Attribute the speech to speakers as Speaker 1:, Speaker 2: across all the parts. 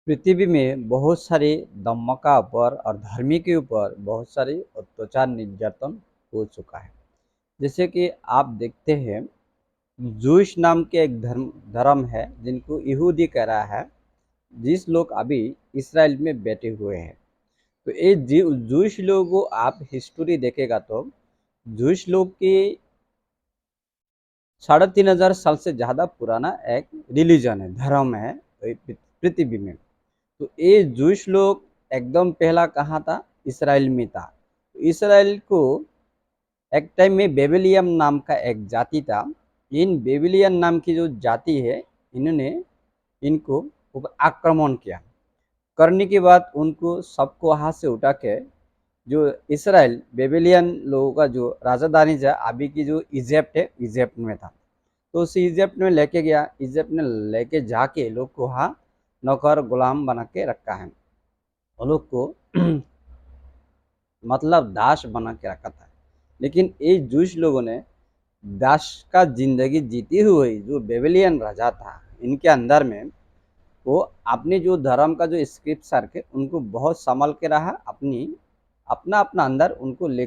Speaker 1: पृथ्वी में बहुत सारे धर्म का ऊपर और धर्मी के ऊपर बहुत सारे अत्याचार निर्यातन हो चुका है। जैसे कि आप देखते हैं, जूश नाम के एक धर्म धर्म है जिनको यहूदी कह रहा है, जिस लोग अभी इसराइल में बैठे हुए हैं। तो ये जूश लोगों को आप हिस्ट्री देखेगा तो जूश लोग की 3500 साल से ज़्यादा पुराना एक रिलीजन है, धर्म है पृथ्वी में। तो ये जूश लोग एकदम पहला कहाँ था? इसराइल में था। तो इसराइल को एक टाइम में बेबीलियम नाम का एक जाति था। इन बेबीलियन नाम की जो जाति है, इन्होंने इनको ऊपर आक्रमण किया। करने के बाद उनको सबको वहाँ से उठा के जो इसराइल बेबीलियन लोगों का जो राजधानी था, अभी की जो इजिप्ट है, इजिप्ट में था। तो उस इजिप्ट में लेके गया। इजिप्ट में लेके जाके लोग को वहाँ नौकर गुलाम बना के रखा है। वो लोग को मतलब दास बना के रखा था। लेकिन ये जूश लोगों ने दास का जिंदगी जीती हुई जो बेबीलियन राजा था, इनके अंदर में वो अपने जो धर्म का जो स्क्रिप्चर के उनको बहुत संभाल के रहा। अपनी अपना अपना अंदर उनको ले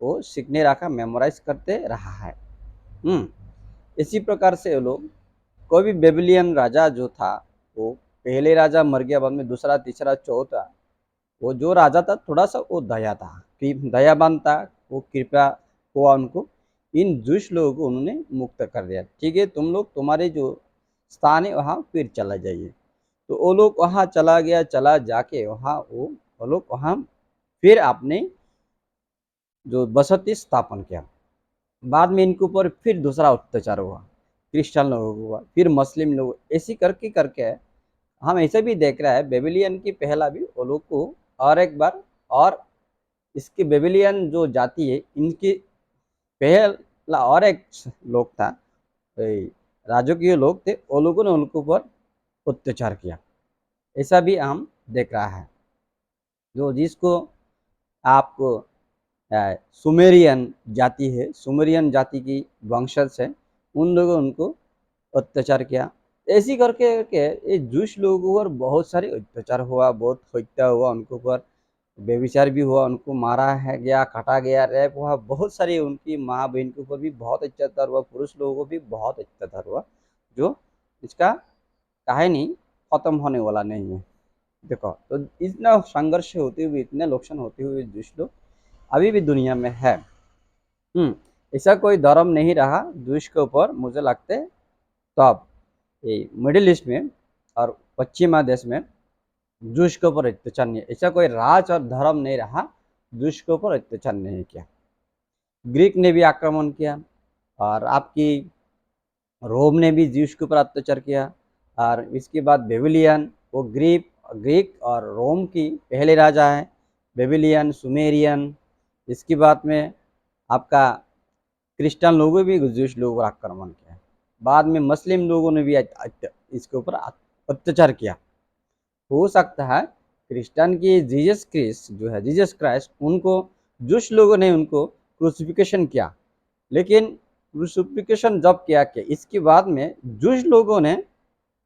Speaker 1: वो सीखने रखा, मेमोराइज करते रहा है। इसी प्रकार से वो लोग, कोई भी बेबीलियन राजा जो था, वो पहले राजा मर गया, बाद में दूसरा, तीसरा, चौथा। वो जो राजा था थोड़ा सा वो दया था, दयावान था। वो कृपया हुआ उनको। इन जूश लोगों को उन्होंने मुक्त कर दिया। ठीक है, तुम लोग तुम्हारे जो स्थान है वहाँ फिर चला जाइए। तो वो लोग वहाँ चला गया, चला जाके वहाँ वो लोग वहाँ फिर अपने जो बसती स्थापन किया। बाद में इनके ऊपर फिर दूसरा अत्याचार हुआ, क्रिश्चियन लोगों को हुआ, फिर मुस्लिम लोग, ऐसी करके करके हम ऐसे भी देख रहा है बेबीलियन की पहला भी वो लोग को और एक बार, और इसके बेबीलियन जो जाति है इनकी पहला और एक लोग था, राजकीय लोग थे, वो लोगों ने उनके ऊपर अत्याचार किया। ऐसा भी हम देख रहा है। जो जिसको आपको सुमेरियन जाति है, सुमेरियन जाति की वंशज है, उन लोगों ने उनको अत्याचार किया। ऐसी करके करके ये जूश लोगों के ऊपर बहुत सारे अत्याचार हुआ, बहुत हत्या हुआ उनके ऊपर, बेविचार भी हुआ, उनको मारा है गया, काटा गया, रेप हुआ, बहुत सारी उनकी माँ बहन के ऊपर भी बहुत अत्याचार हुआ, पुरुष लोगों को भी बहुत अत्याचार हुआ। जो इसका कहानी खत्म होने वाला नहीं है। देखो, तो इतना संघर्ष होते हुए, इतने लोकसान होते हुए जूश लोग अभी भी दुनिया में है। ऐसा कोई धर्म नहीं रहा जूश के ऊपर, मुझे लगता है। तो अब ये मिडिल ईस्ट में और पश्चिमा देश में जूश के ऊपर अत्याचार नहीं, ऐसा कोई राज और धर्म नहीं रहा जूश के ऊपर अत्याचार नहीं किया। ग्रीक ने भी आक्रमण किया, और आपकी रोम ने भी जूश के ऊपर अत्याचार किया। और इसके बाद बेबीलियन, वो ग्रीक और रोम की पहले राजा है। बेबीलियन, सुमेरियन, इसके बाद में आपका क्रिश्चियन लोगों भी जूश लोगों पर आक्रमण किया। बाद में मुस्लिम लोगों ने भी इसके ऊपर अत्याचार किया। हो सकता है क्रिश्चियन की जीसस क्रिस्ट जो है, जीसस क्राइस्ट, उनको जूश लोगों ने उनको क्रूसिफिकेशन किया। लेकिन क्रूसिफिकेशन जब किया कि इसके बाद में जूश लोगों ने,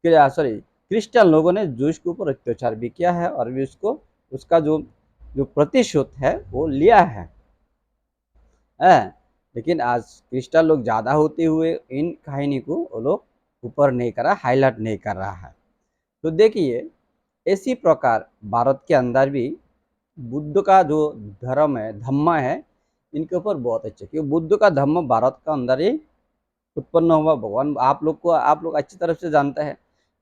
Speaker 1: सॉरी, क्रिश्चियन लोगों ने जूश के ऊपर अत्याचार भी किया है, और भी उसको उसका जो जो प्रतिशोध है वो लिया है। लेकिन आज क्रिश्चियन लोग ज़्यादा होते हुए इन कहानी को वो लोग ऊपर नहीं कर रहा, हाईलाइट नहीं कर रहा है। तो देखिए, इसी प्रकार भारत के अंदर भी बुद्ध का जो धर्म है, धम्म है, इनके ऊपर बहुत अच्छे, क्योंकि बुद्ध का धम्म भारत का अंदर ही उत्पन्न हुआ। भगवान आप लोग अच्छी तरह से जानते हैं,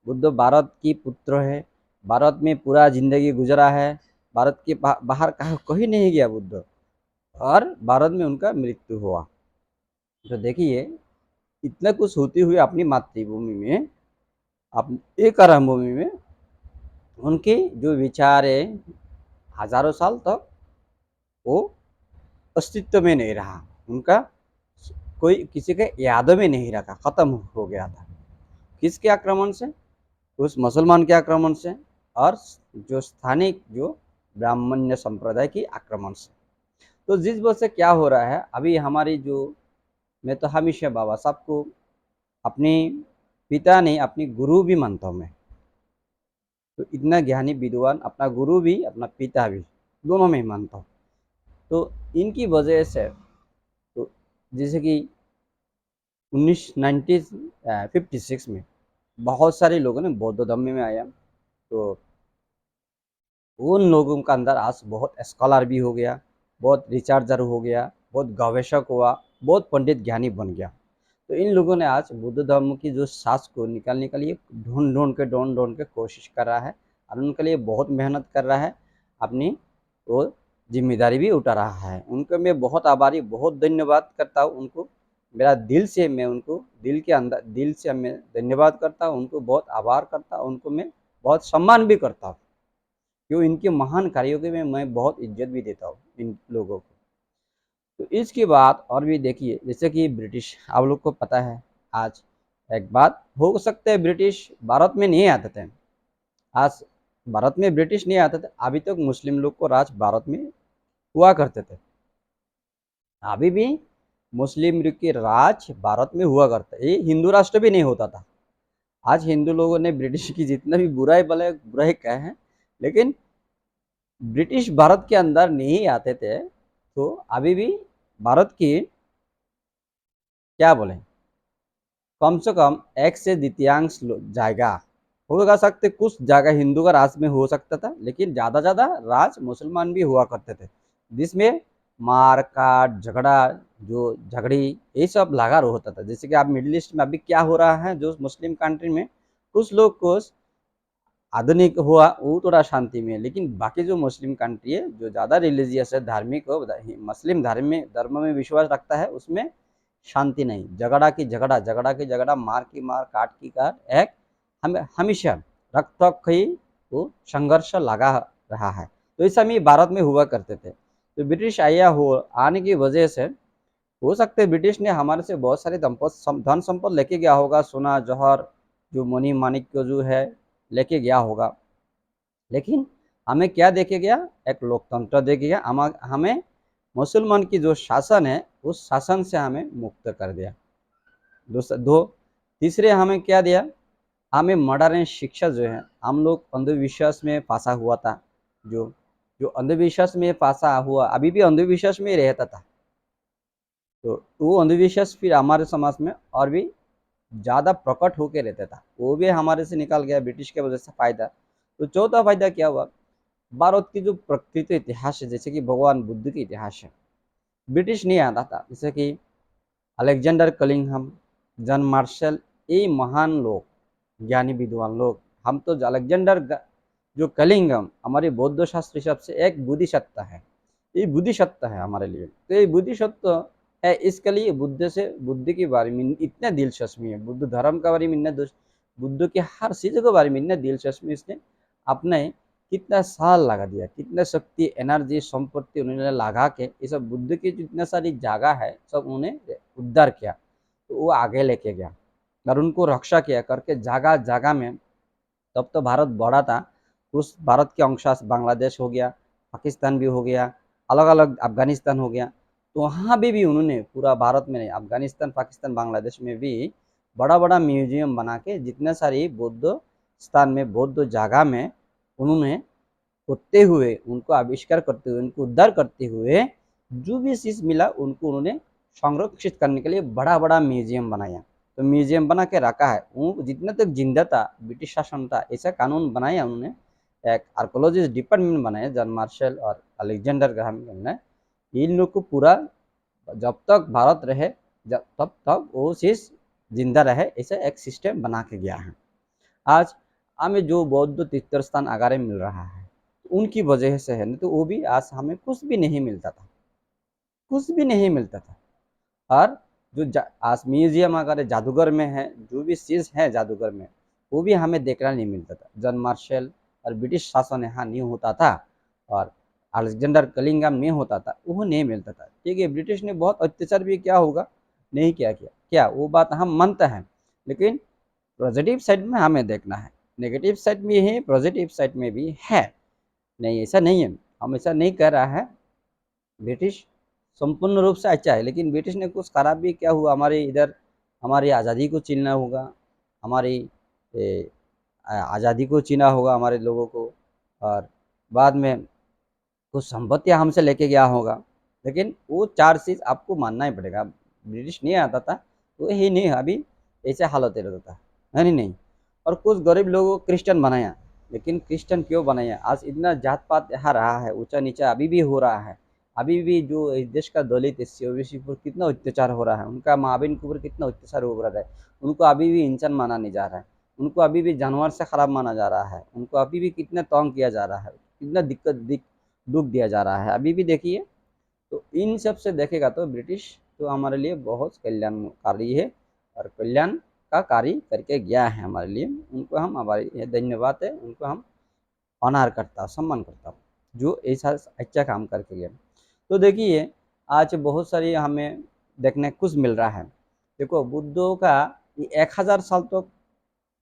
Speaker 1: बुद्ध भारत की पुत्र है। भारत में पूरा जिंदगी गुजरा है। भारत के बाहर कहीं कहीं नहीं गया बुद्ध, और भारत में उनका मृत्यु हुआ। तो देखिए, इतना कुछ होते हुए अपनी मातृभूमि में, अपनी कर्म भूमि में, उनके जो विचार है हजारों साल तक वो अस्तित्व में नहीं रहा। उनका कोई किसी के यादों में नहीं रखा, खत्म हो गया था। किसके आक्रमण से? उस मुसलमान के आक्रमण से, और जो स्थानिक जो ब्राह्मण्य संप्रदाय की आक्रमण से। तो जिस वजह से क्या हो रहा है अभी हमारी जो, मैं तो हमेशा बाबा साहब को अपने पिता नहीं, अपनी गुरु भी मानता हूँ मैं। तो इतना ज्ञानी विद्वान अपना गुरु भी अपना पिता भी दोनों में ही मानता हूँ। तो इनकी वजह से तो जैसे कि 1956 में बहुत सारे लोगों ने बौद्ध धर्म में आया। तो उन लोगों का अंदर आज बहुत स्कॉलर भी हो गया, बहुत रिसर्चर हो गया, बहुत गवेषक हुआ, बहुत पंडित ज्ञानी बन गया। तो इन लोगों ने आज बुद्ध धर्म की जो सास को निकालने के लिए ढूंढ ढूंढ के कोशिश कर रहा है और उनके लिए बहुत मेहनत कर रहा है, अपनी वो जिम्मेदारी भी उठा रहा है। उनको मैं बहुत आभारी, बहुत धन्यवाद करता हूँ उनको। मेरा दिल से मैं उनको दिल के अंदर दिल से मैं धन्यवाद करता हूँ, उनको बहुत आभार करता हूँ, उनको मैं बहुत सम्मान भी करता हूँ। क्यों इनके महान कार्यों के में मैं बहुत इज्जत भी देता हूँ इन लोगों को। तो इसके बाद और भी देखिए, जैसे कि ब्रिटिश, आप लोग को पता है आज एक बात हो सकता है ब्रिटिश भारत में नहीं आते थे। आज भारत में ब्रिटिश नहीं आते थे, अभी तक मुस्लिम लोग को राज भारत में हुआ करते थे। अभी भी मुस्लिम लीग के राज भारत में हुआ करता है, ये हिंदू राष्ट्र भी नहीं होता था। आज हिंदू लोगों ने ब्रिटिश की जितना भी बुराई भले बुराई कहे हैं, लेकिन ब्रिटिश भारत के अंदर नहीं आते थे। तो अभी भी भारत की क्या बोले, कम से कम एक से द्वितीयांश जाएगा होगा सकते, कुछ जगह हिंदू का राज में हो सकता था, लेकिन ज़्यादा राज मुसलमान भी हुआ करते थे, जिसमें मार काट झगड़ा जो झगड़ी ये सब लगा होता था। जैसे कि आप मिडिल ईस्ट में अभी क्या हो रहा है, जो मुस्लिम कंट्री में कुछ लोग को आधुनिक हुआ वो थोड़ा शांति में है, लेकिन बाकी जो मुस्लिम कंट्री है जो ज़्यादा रिलीजियस है, धार्मिक हो, मुस्लिम धर्म में विश्वास रखता है, उसमें शांति नहीं, झगड़ा की झगड़ा, झगड़ा की झगड़ा, मार की मार, काट की काट, एक हमेशा रक्त की वो संघर्ष लगा रहा है। तो इस समय भारत में हुआ करते थे। तो ब्रिटिश आया हो आने की वजह से हो सकते है ब्रिटिश ने हमारे से बहुत सारे धन संपद लेके गया होगा, सोना जौहर जो मणि माणिक्य जो है लेके गया होगा, लेकिन हमें क्या देके गया, एक लोकतंत्र देके गया। हमें मुसलमान की जो शासन है उस शासन से हमें मुक्त कर दिया। दो तीसरे हमें क्या दिया, हमें मॉडर्न शिक्षा जो है, हम लोग अंधविश्वास में फंसा हुआ था, जो जो अंधविश्वास में फंसा हुआ अभी भी अंधविश्वास में ही रहता था। तो वो अंधविश्वास फिर हमारे समाज में और भी ज़्यादा प्रकट होकर रहता था, वो भी हमारे से निकाल गया ब्रिटिश के वजह से फायदा। तो चौथा फायदा क्या हुआ, भारत की जो प्रकृति इतिहास है, जैसे कि भगवान बुद्ध की इतिहास है, ब्रिटिश नहीं आता था। जैसे कि अलेक्जेंडर कलिंगहम, जॉन मार्शल, ये महान लोग, ज्ञानी विद्वान लोग। हम तो जो कलिंगम हमारे बौद्ध शास्त्र हिसाब से एक बुद्धिसत्ता है, ये बुद्धिसत्ता है हमारे लिए। तो ये बुद्धिसत्ता है, इसके लिए बुद्ध के बारे में इतना दिलचस्पी है, बुद्ध धर्म के बारे में इतना बुद्ध के हर चीज़ के बारे में इतना दिलचस्पी, इसने अपने कितना साल लगा दिया, कितना शक्ति एनर्जी संपत्ति उन्होंने लगा के ये सब बुद्ध की जितना सारी जगह है सब उन्हें उद्धार किया। तो वो आगे लेके गया और उनको रक्षा किया करके जगह जगह में। तब तो भारत बड़ा था, उस भारत के अंश बांग्लादेश हो गया, पाकिस्तान भी हो गया, अलग अलग अफगानिस्तान हो गया। तो वहाँ भी उन्होंने पूरा भारत में नहीं, अफगानिस्तान पाकिस्तान बांग्लादेश में भी बड़ा बड़ा म्यूजियम बना के जितने सारी बौद्ध स्थान में बौद्ध जगह में उन्होंने होते हुए, उनको आविष्कार करते हुए, उनको उद्धार करते हुए जो भी चीज़ मिला उनको उन्होंने संरक्षित करने के लिए बड़ा बड़ा म्यूजियम बनाया। तो म्यूजियम बना के रखा है, वो जितना तक जिंदा था ब्रिटिश शासन था ऐसा कानून बनाया उन्होंने, एक आर्कोलॉजिस्ट डिपार्टमेंट बनाया जॉन मार्शल और अलेक्जेंडर ग्राहम ने। इन लोग को पूरा जब तक भारत रहे जब तब तक वो चीज़ जिंदा रहे, ऐसा एक सिस्टम बना के गया है। आज हमें जो बौद्ध तीर्थ स्थान आगारे मिल रहा है उनकी वजह से है, नहीं तो वो भी आज हमें कुछ भी नहीं मिलता था, कुछ भी नहीं मिलता था। और जो आज म्यूजियम अगर जादूगर में है, जो भी चीज़ है जादूगर में वो भी हमें देखना नहीं मिलता था। जॉन मार्शल और ब्रिटिश शासन यहाँ नहीं होता था और अलेक्जेंडर कलिंगम नहीं होता था, वो नहीं मिलता था। ठीक है, ब्रिटिश ने बहुत अत्याचार भी किया होगा, नहीं किया किया क्या वो बात हम मानते हैं, लेकिन पॉजिटिव साइड में हमें देखना है, नेगेटिव साइड में है, पॉजिटिव साइड में भी है। नहीं ऐसा नहीं है, हम ऐसा नहीं कह रहा है ब्रिटिश संपूर्ण रूप से अच्छा है, लेकिन ब्रिटिश ने कुछ खराब भी क्या हुआ हमारे इधर, हमारी आज़ादी को छीनना होगा, हमारी आज़ादी को छीना होगा हमारे लोगों को, और बाद में कुछ संपत्तियाँ हमसे लेके गया होगा। लेकिन वो 4 चीज़ आपको मानना ही पड़ेगा। ब्रिटिश नहीं आता था, वो ही नहीं अभी ऐसे हालत रहता था, है नहीं? और कुछ गरीब लोगों को क्रिश्चियन बनाया, लेकिन क्रिश्चियन क्यों बनाया? आज इतना जात-पात यहाँ रहा है, ऊँचा-नीचा अभी भी हो रहा है। अभी भी जो इस देश का दलित एससी ओबीसी पर कितना अत्याचार हो रहा है, उनका माँ-बहन के ऊपर कितना अत्याचार हो रहा है। उनको अभी भी इंसान माना नहीं जा रहा है, उनको अभी भी जानवर से खराब माना जा रहा है, उनको अभी भी कितना तंग किया जा रहा है, कितना दुःख दिया जा रहा है अभी भी देखिए। तो इन सब से देखेगा तो ब्रिटिश तो हमारे लिए बहुत कल्याणकारी है, और कल्याण का कार्य करके गया है हमारे लिए। उनको हम हमारी धन्यवाद है, उनको हम ऑनर करता हूँ, सम्मान करता हूँ, जो ऐसा अच्छा काम करके गया। तो देखिए आज बहुत सारी हमें देखने कुछ मिल रहा है। देखो बुद्धों का ये 1000 साल तक,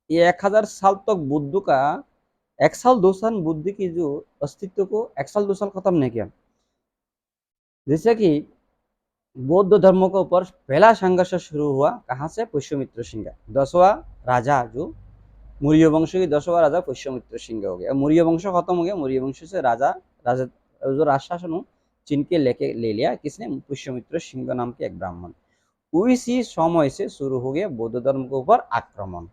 Speaker 1: ये 1000 साल तक बुद्ध का 1 साल 2 साल बुद्ध की जो अस्तित्व को 1 साल 2 साल खत्म नहीं किया। जैसे कि बौद्ध धर्म के ऊपर पहला संघर्ष शुरू हुआ कहाँ से? पुष्यमित्र सिंह, 10वां राजा जो मौर्य वंश के 10वां राजा पुष्यमित्र सिंह हो गया। मौर्य वंश खत्म हो गया, मौर्य वंश से राजा जो राजशासन चीन के लेके ले लिया किसने? पुष्यमित्र सिंह नाम के एक ब्राह्मण। उसी समय से शुरू हो गया बौद्ध धर्म के ऊपर आक्रमण।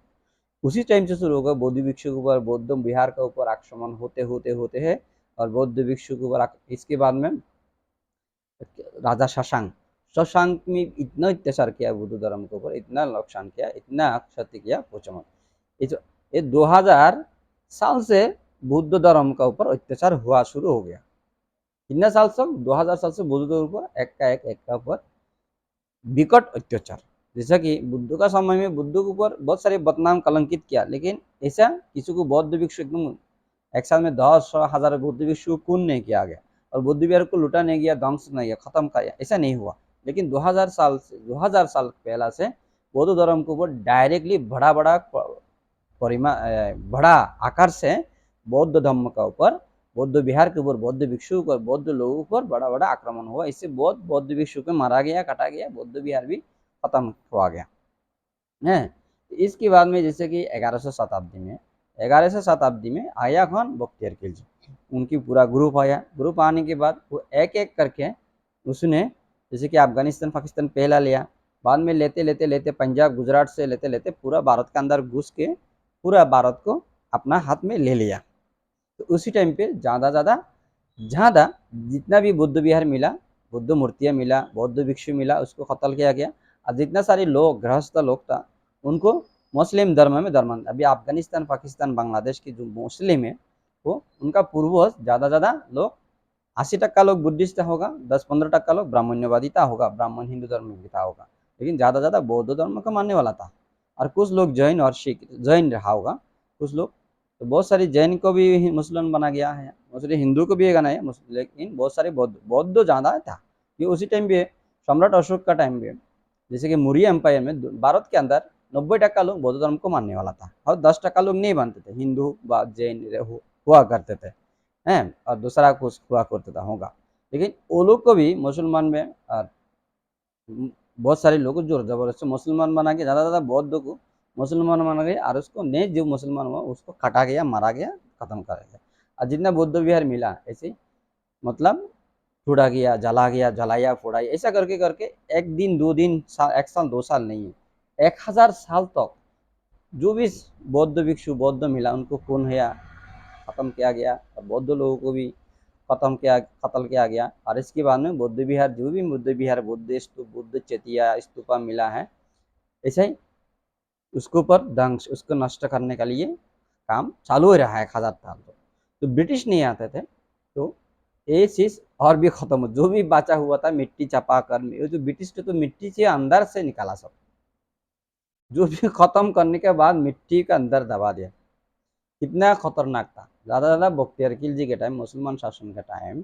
Speaker 1: उसी टाइम से शुरू होगा बौद्ध भिक्षु के ऊपर, बौद्ध विहार के ऊपर आक्रमण होते होते होते है, और बौद्ध भिक्षु के ऊपर इसके बाद में राजा शशांक, शशांक ने इतना अत्याचार किया बुद्ध धर्म के ऊपर, इतना नुकसान किया, इतना क्षति किया पूछो मत। ये 2000 साल से बुद्ध धर्म का ऊपर अत्याचार हुआ शुरू हो गया। कितने साल तक? 2000 साल से बुद्ध धर्म पर एक का ऊपर विकट अत्याचार। जैसा कि बुद्ध का समय में बुद्ध के ऊपर बहुत सारे बदनाम कलंकित किया, लेकिन ऐसा किसी को बौद्ध भिक्षु एकदम एक साल में 10,000 बौद्ध भिक्षु को खून नहीं किया गया, और बौद्ध विहार को लूटा नहीं गया, ध्वंस नहीं किया, खत्म किया, ऐसा नहीं हुआ। लेकिन 2000 साल पहला से बौद्ध धर्म के ऊपर डायरेक्टली बड़ा बड़ा बड़ा आकार से बौद्ध धर्म का ऊपर, बौद्ध विहार के ऊपर, बौद्ध भिक्षु पर, बौद्ध लोगों पर बड़ा बड़ा आक्रमण हुआ। इससे बहुत बौद्ध भिक्षु को मारा गया, काटा गया, बौद्ध विहार भी खत्म हुआ गया है। इसके बाद में जैसे कि 11वीं शताब्दी में आया कौन? बख्तियार खिलजी। उनकी पूरा ग्रुप आया। ग्रुप आने के बाद वो एक एक करके उसने जैसे कि अफगानिस्तान पाकिस्तान पहला लिया, बाद में लेते लेते लेते पंजाब गुजरात से लेते लेते पूरा भारत के अंदर घुस के पूरा भारत को अपना हाथ में ले लिया। तो उसी टाइम पे ज़्यादा ज़्यादा ज़्यादा जितना भी बुद्ध विहार मिला, बुद्ध मूर्तियाँ मिला, बौद्ध भिक्षु मिला, उसको कत्ल किया गया। और जितना सारे लोग गृहस्थ लोग था उनको मुस्लिम धर्म में धर्मांतरित। अभी अफगानिस्तान पाकिस्तान बांग्लादेश की जो मुस्लिम है वो उनका पूर्वज ज़्यादा लोग 80% लोग बुद्धिस्ट होगा, 10-15% लोग ब्राह्मण्यवादिता होगा, ब्राह्मण हिंदू धर्म में होगा, लेकिन ज़्यादा बौद्ध धर्म का मानने वाला था। और कुछ लोग जैन और सिख, जैन रहा होगा कुछ लोग, तो बहुत सारे जैन को भी मुसलमान बना गया है, बहुत सारे हिंदू को भी बनाया, लेकिन बहुत सारे बौद्ध ज़्यादा था। ये उसी टाइम पे सम्राट अशोक का टाइम पे जैसे कि मौर्य एम्पायर में भारत के अंदर 90% लोग बौद्ध धर्म को मानने वाला था, और 10% लोग नहीं मानते थे, हिंदू व जैन हुआ करते थे हैं, और दूसरा कुछ हुआ करता था होगा। लेकिन वो लोग को भी मुसलमान में बहुत सारे लोग जो जबरदस्ती मुसलमान बना के ज़्यादा बौद्ध को मुसलमान बना गया, और उसको नहीं जो मुसलमान हुआ उसको काटा गया, मारा गया, खत्म करा गया। और जितना बौद्ध विहार मिला ऐसे मतलब फोड़ा गया, जला गया, जलाया, फोड़ाई, ऐसा करके करके एक दिन 2 दिन 1 साल 2 साल नहीं है, 1000 साल तक जो भी बौद्ध भिक्षु बौद्ध मिला उनको खून किया, खत्म किया गया, और बौद्ध लोगों को भी कत्ल किया गया। और इसके बाद में बौद्ध विहार जो भी बौद्ध विहार, बुद्ध स्तूप, बुद्ध चेतिया स्तूपा मिला है, ऐसे ही उसके ऊपर ध्वंस, उसको नष्ट करने के लिए काम चालू हो रहा है 1000 साल तक। तो ब्रिटिश नहीं आते थे तो ये चीज़ और भी खत्म हो, जो भी बचा हुआ था मिट्टी चपा कर, जो ब्रिटिश थे तो मिट्टी से अंदर से निकाला सब, जो भी खत्म करने के बाद मिट्टी के अंदर दबा दिया। कितना खतरनाक था। ज़्यादा बख्तियार खिलजी के टाइम, मुसलमान शासन के टाइम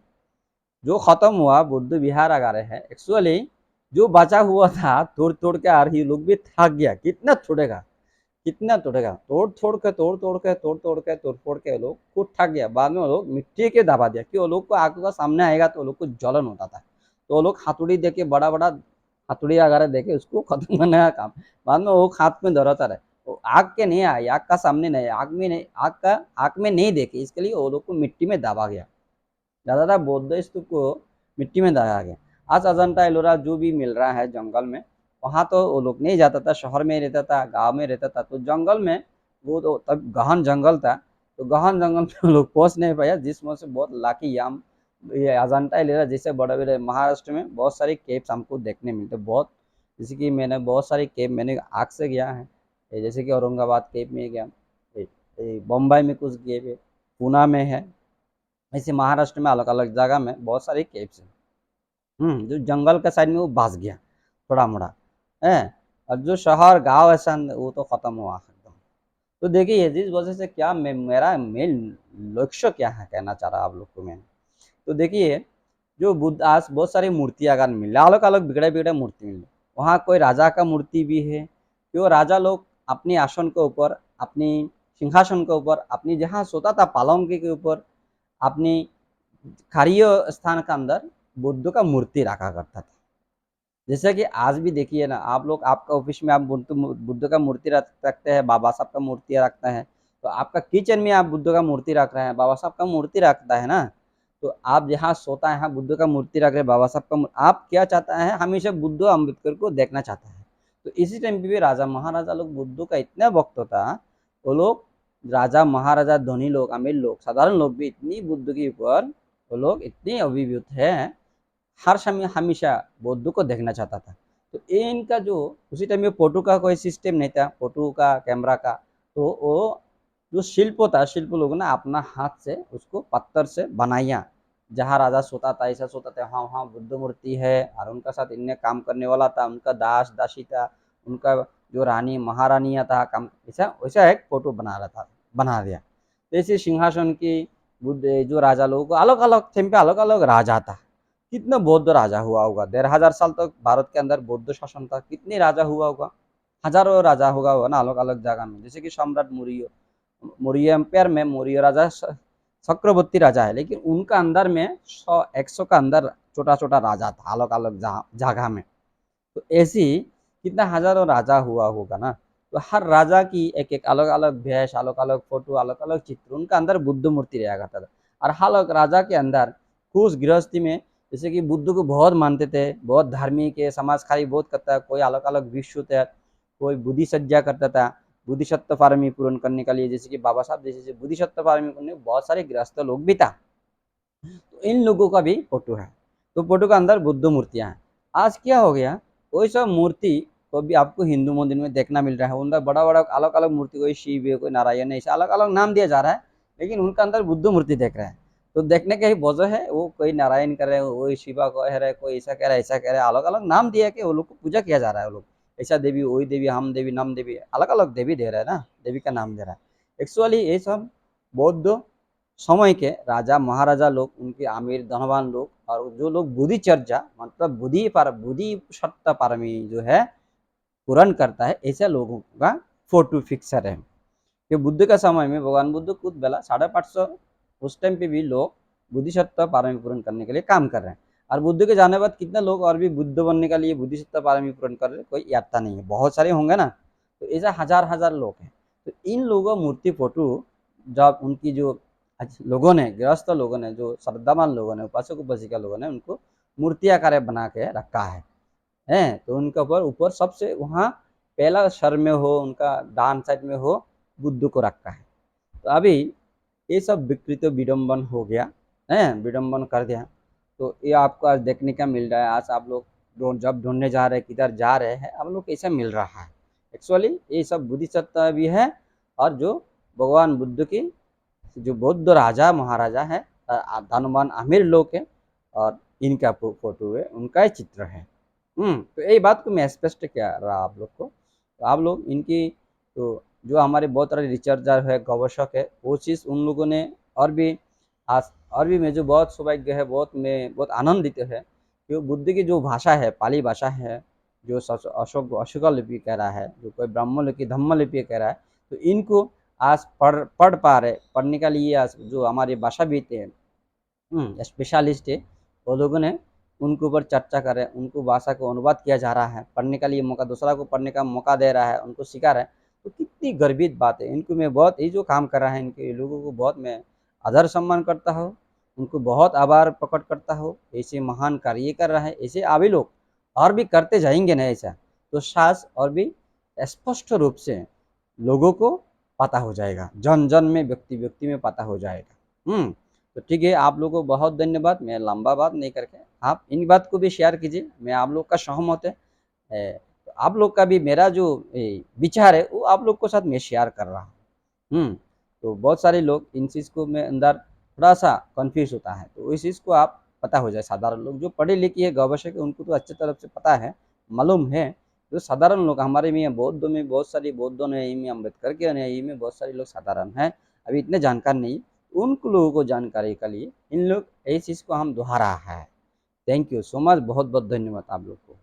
Speaker 1: जो खत्म हुआ बुद्ध विहार अगारे है, एक्चुअली जो बचा हुआ था तोड़ तोड़ के आ रही लोग भी थक गया, कितना छोड़ेगा, कितना तोड़ेगा, तोड़ तोड़ के तोड़ तोड़ के तोड़ तोड़ के तोड़ फोड़ के लोग खुद थक गया। बाद में वो लोग मिट्टी के दबा दिया कि वो लोग को आंखों का सामने आएगा तो वो लोग को जलन होता था, तो वो लोग हाथुड़ी दे के बड़ा बड़ा हाथुड़ी वगैरह दे के उसको खत्म करने का काम, बाद में वो हाथ में धराता रहे। वो आग के नहीं आए, आग का सामने नहीं, आग में नहीं, आग में नहीं देखे, इसके लिए वो लोग को मिट्टी में दबा गया। ज़्यादातर बौद्ध स्तूप को मिट्टी में दबाया गया। आज अजंता एलोरा जो भी मिल रहा है जंगल में, वहाँ तो वो लोग नहीं जाता था, शहर में ही रहता था, गांव में रहता था, तो जंगल में वो तो तब गहन जंगल था, तो गहन जंगल में वो लोग पहुँच नहीं पाया, जिसमें से बहुत लाकी याम ये अजंता एलोरा जैसे बड़े बड़े महाराष्ट्र में बहुत सारे केव्स हमको देखने मिलते बहुत। जैसे कि मैंने बहुत सारे केव मैंने आँख से गया है, जैसे कि औरंगाबाद केव में गया, बम्बई में कुछ केव है, पूना में है, ऐसे महाराष्ट्र में अलग अलग जगह में बहुत सारे केव्स हैं। जो जंगल के साइड में वो बस गया थोड़ा मोड़ा है, और जो शहर गांव ऐसा वो तो खत्म हुआ एकदम। तो देखिए जिस वजह से क्या मेरा मेन लक्ष्य क्या है कहना चाह रहा आप लोग को मैं, तो देखिए जो बुद्ध आज बहुत सारी मूर्ति अगर मिले, अलग अलग बिगड़े बिगड़े मूर्ति मिले, वहाँ कोई राजा का मूर्ति भी है कि वो राजा लोग अपनी आसन के ऊपर, अपनी सिंहासन के ऊपर, अपनी जहाँ सोता था पालंग के ऊपर, अपनी खारिय स्थान के अंदर बुद्ध का मूर्ति रखा करता था। जैसे कि आज भी देखिए ना आप लोग, आपका ऑफिस में आप बुद्ध का मूर्ति रखते हैं, बाबा साहब का मूर्ति रखते हैं, तो आपका किचन में आप बुद्ध का मूर्ति रख रहे हैं, बाबा साहब का मूर्ति रखता है ना, तो आप जहाँ सोता है बुद्ध का मूर्ति रख रहे हैं, बाबा साहब का, आप क्या चाहता है हमेशा बुद्ध अम्बेडकर को देखना चाहता है। तो इसी टाइम पे भी राजा महाराजा लोग बुद्ध का इतना भक्त था, वो लोग राजा महाराजा धनी लोग अमीर लोग साधारण लोग भी इतनी बुद्ध के ऊपर वो लोग इतने अभिभूत हैं, हर समय हमेशा बौद्ध को देखना चाहता था। तो ये इनका जो उसी टाइम में फोटो का कोई सिस्टम नहीं था, फोटो का कैमरा का, तो वो जो शिल्प था, शिल्प लोगों ने अपना हाथ से उसको पत्थर से बनाया, जहाँ राजा सोता था ऐसा सोता था, हाँ हाँ बुद्ध मूर्ति है, और उनका साथ इनने काम करने वाला था, उनका दास दासी था, उनका जो रानी महारानियाँ था काम, ऐसा वैसा एक फोटो बना रहा था, बना दिया। जैसे सिंहासन की बुद्ध जो राजा लोगों को अलग अलग थीम पे अलग अलग राजा था, कितना बौद्ध राजा हुआ होगा, 1500 साल तक भारत के अंदर बौद्ध शासन था, कितने राजा हुआ होगा, हजारों राजा होगा ना अलग अलग जगह में। जैसे कि सम्राट मौर्य, मौर्य एम्पायर में मौर्य राजा चक्रवर्ती राजा है, लेकिन उनका अंदर में 100 का अंदर छोटा छोटा राजा था अलग अलग जगह में। तो ऐसी कितना हजारों राजा हुआ होगा ना, तो हर राजा की एक एक अलग अलग भेष, अलग अलग फोटो, अलग अलग चित्र, उनका अंदर बुद्ध मूर्ति रहा करता था। और हर एक राजा के अंदर खुश गृहस्थी में, जैसे कि बुद्ध को बहुत मानते थे, बहुत धार्मिक है, समाजकारी बहुत करता है, कोई अलग अलग विश्व थे, कोई बुद्धि सज्जा करता था बुद्धिसत्व पारमी पूर्ण करने के लिए, जैसे कि बाबा साहब जैसे बुद्धिसत्व पारमी करने बहुत सारे गृहस्थ लोग भी था, तो इन लोगों का भी फोटो है। तो फोटो के अंदर बुद्ध मूर्तियां हैं। आज क्या हो गया, वही सब मूर्ति तो भी आपको हिंदू मंदिर में देखना मिल रहा है, उनका बड़ा बड़ा अलग अलग मूर्ति, कोई शिव है कोई नारायण है, ऐसा अलग अलग नाम दिया जा रहा है, लेकिन उनका अंदर बुद्ध मूर्ति देख रहे हैं। तो देखने का ही वजह है, वो कोई नारायण कर रहे हैं, वही शिवा कह रहे हैं, कोई ऐसा कह रहा है ऐसा कह रहा है, अलग अलग नाम दिया कि वो लोग को पूजा किया जा रहा है। वो लोग ऐसा देवी वही देवी हम देवी नाम देवी अलग अलग देवी दे रहा है ना, देवी का नाम दे रहा है। एक्चुअली ये सब बौद्ध समय के राजा महाराजा लोग, उनके आमिर धनवान लोग, और जो लोग बुद्धि चर्चा मतलब बुद्धि सत्ता पारमी जो है पूर्ण करता है, ऐसे लोगों का फोटो फिक्सर है। कि बुद्ध का समय में भगवान बुद्ध खुद बेला 550 उस टाइम पे भी लोग बुद्धिसत्ता पारमी पूर्ण करने के लिए काम कर रहे हैं, और बुद्ध के जाने बाद कितने लोग और भी बुद्ध बनने के लिए बुद्धिसत्ता पारमी पूर्ण कर रहे हैं कोई यादता नहीं है, बहुत सारे होंगे ना, तो ऐसा हजार हजार लोग हैं। तो इन लोगों मूर्ति फोटो जब उनकी जो लोगों ने गृहस्थ लोगों ने जो श्रद्धावान लोगों ने उपासक उपासिका लोगों ने उनको मूर्ति आकार बना के रखा है। तो उनके ऊपर ऊपर सबसे वहाँ पहला सर में हो, उनका डान साइड में हो, बुद्ध को रखा है। तो अभी ये सब विकृत विडम्बन हो गया है, विडम्बन कर दिया। तो ये आपको आज देखने का मिल रहा है, आज आप लोग जब ढूंढने जा रहे हैं किधर जा रहे हैं, आप लोग कैसा मिल रहा है। एक्चुअली ये सब बुद्धिसत्ता भी है, और जो भगवान बुद्ध की जो बौद्ध राजा महाराजा है, धनवान आमिर लोग है, और इनका फोटो है, उनका ही चित्र है। तो यही बात को मैं स्पष्ट किया रहा आप लोग को, तो आप लोग इनकी तो जो हमारे बहुत सारे रिसर्चर है गवेषक है, वो चीज़ उन लोगों ने और भी आज और भी मुझे बहुत सौभाग्य है, बहुत आनंदित है कि बुद्ध की जो भाषा है पाली भाषा है, जो अशोक लिपि कह रहा है, जो कोई ब्राह्मण लिपि धम्म लिपि कह रहा है, तो इनको आज पढ़ पा रहे, पढ़ने के लिए आज जो हमारे भाषाविद हैं, स्पेशलिस्ट है, वो लोगों ने उनके ऊपर चर्चा कर रहे हैं, उनको भाषा को अनुवाद किया जा रहा है, पढ़ने के लिए मौका, दूसरा को पढ़ने का मौका दे रहा है, उनको सिखा रहा है। तो कितनी गर्वित बात है। इनको मैं बहुत, ये जो काम कर रहा है इनके लोगों को बहुत मैं आदर सम्मान करता हूँ, उनको बहुत आभार प्रकट करता हूँ। ऐसे महान कार्य कर रहा है, ऐसे आगे लोग और भी करते जाएंगे ना ऐसा, तो शायद और भी स्पष्ट रूप से लोगों को पता हो जाएगा, जन जन में, व्यक्ति व्यक्ति में पता हो जाएगा। तो ठीक है, आप लोगों को बहुत धन्यवाद। मैं लंबा बात नहीं करके आप इन बात को भी शेयर कीजिए, मैं आप लोग का सहमत है। तो आप लोग का भी मेरा जो विचार है वो आप लोग को साथ मैं शेयर कर रहा हूँ। तो बहुत सारे लोग इन चीज़ को में अंदर थोड़ा सा कंफ्यूज होता है, तो इस चीज़ को आप पता हो जाए। साधारण लोग जो पढ़े लिखे है गवशक है उनको तो अच्छी तरफ से पता है, मालूम है। जो साधारण लोग हमारे में बौद्ध में बहुत सारी बौद्धों ने में अम्बेडकर के अनुयायी में बहुत सारे लोग साधारण हैं, अभी इतने जानकार नहीं, उन लोगों को जानकारी के लिए इन लोग इस चीज़ को हम दोहरा है। थैंक यू सो मच, बहुत बहुत धन्यवाद आप लोग को।